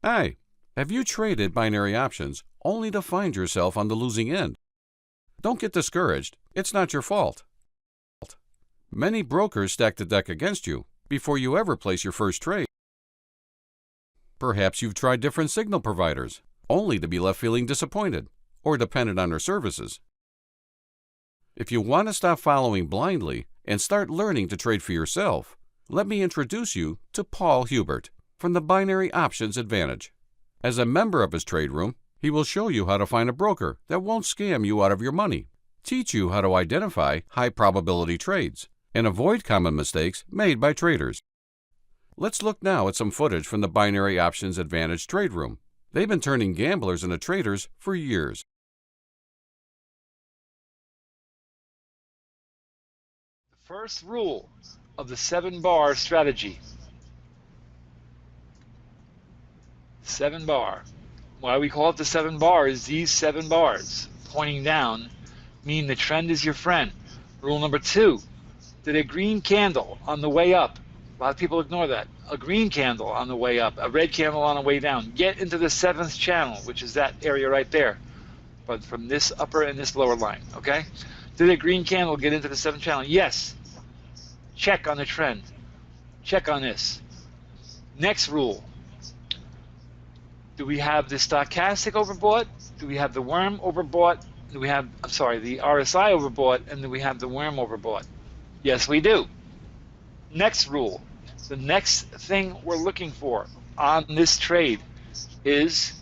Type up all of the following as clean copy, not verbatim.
Hey, have you traded binary options only to find yourself on the losing end? Don't get discouraged. It's not your fault. Many brokers stack the deck against you before you ever place your first trade. Perhaps you've tried different signal providers, only to be left feeling disappointed or dependent on their services. If you want to stop following blindly and start learning to trade for yourself, let me introduce you to Paul Hubert from the Binary Options Advantage. As a member of his trade room, he will show you how to find a broker that won't scam you out of your money, teach you how to identify high-probability trades, and avoid common mistakes made by traders. Let's look now at some footage from the Binary Options Advantage trade room. They've been turning gamblers into traders for years. The first rule of the 7-bar strategy. 7-bar. Why we call it the 7 bar is these 7 bars pointing down mean the trend is your friend. Rule number 2, did a green candle on the way up, a lot of people ignore that, a green candle on the way up, a red candle on the way down, get into the 7th channel, which is that area right there, but from this upper and this lower line, okay? Did a green candle get into the 7th channel? Yes. Check on the trend. Check on this. Next rule. Do we have the stochastic overbought? Do we have the worm overbought? Do we have, the RSI overbought? And do we have the worm overbought? Yes, we do. Next rule. The next thing we're looking for on this trade is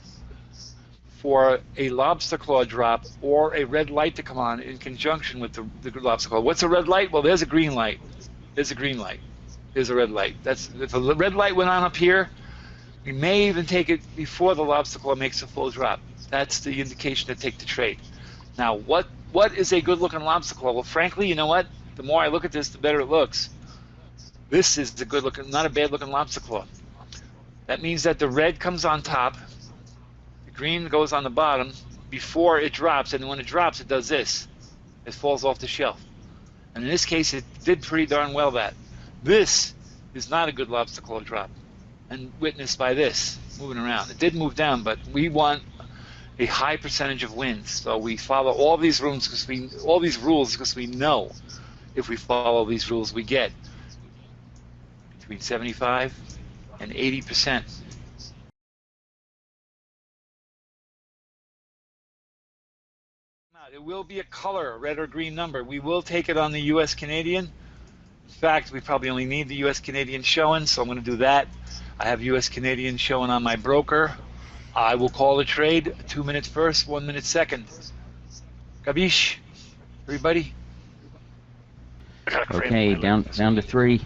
for a lobster claw drop or a red light to come on in conjunction with the lobster claw. What's a red light? Well, there's a green light. There's a green light. There's a red light. If a red light went on up here, we may even take it before the lobster claw makes a full drop. That's the indication to take the trade. Now, what is a good-looking lobster claw? Well, frankly, you know what? The more I look at this, the better it looks. This is the good-looking, not a bad-looking lobster claw. That means that the red comes on top, the green goes on the bottom before it drops, and when it drops, it does this. It falls off the shelf. And in this case, it did pretty darn well that. This is not a good lobster claw drop. And witnessed by this moving around. It did move down, but we want a high percentage of wins. So we follow all these rules because we know if we follow these rules, we get between 75 and 80%. It will be a color, a red or green number. We will take it on the U.S. Canadian. In fact, we probably only need the U.S. Canadian showing, so I'm going to do that. I have U.S. Canadian showing on my broker. I will call the trade 2 minutes first, 1 minute second. Gabish, everybody? Okay, down to 3,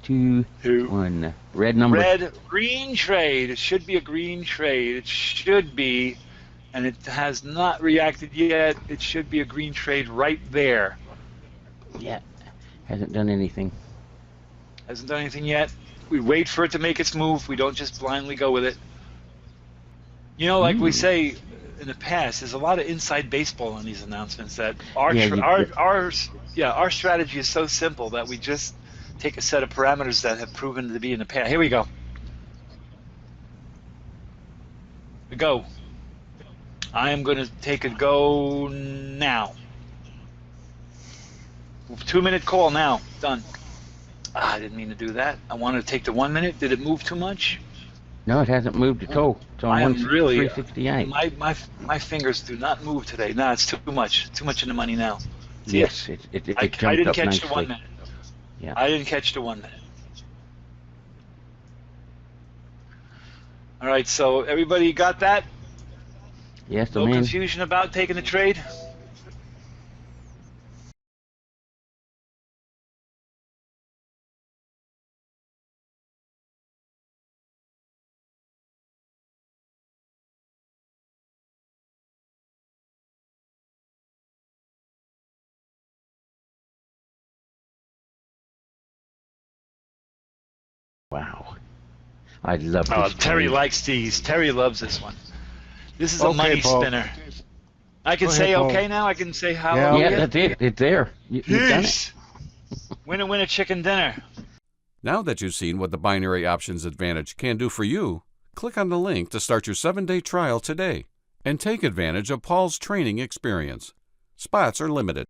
2, 1. Red number. Red, green trade. It should be a green trade. It should be, and it has not reacted yet. It should be a green trade right there. Yeah, hasn't done anything. Hasn't done anything yet. We wait for it to make its move. We don't just blindly go with it. You know, like we say in the past, there's a lot of inside baseball on these announcements. That our strategy is so simple that we just take a set of parameters that have proven to be in the past. Here we go. We go. I am going to take a go now. 2 minute call now. Done. I didn't mean to do that. I wanted to take the 1 minute. Did it move too much? No, it hasn't moved at all. It's on 368. My fingers do not move today. No, it's too much. Too much in the money now. Yes, it jumped I didn't up catch nicely. the 1 minute. Yeah. I didn't catch the 1 minute. All right, so everybody got that? Yes, No confusion about taking the trade? Wow. I love this. Oh, Terry game. likes these. Terry loves this one. This is a money Paul. spinner. I can Go say ahead, Paul. okay now? I can say hallelujah? Yeah, that's it. It's there. You've done it. Winner, chicken dinner. Now that you've seen what the Binary Options Advantage can do for you, Click on the link to start your 7-day trial today and take advantage of Paul's training experience. Spots are limited.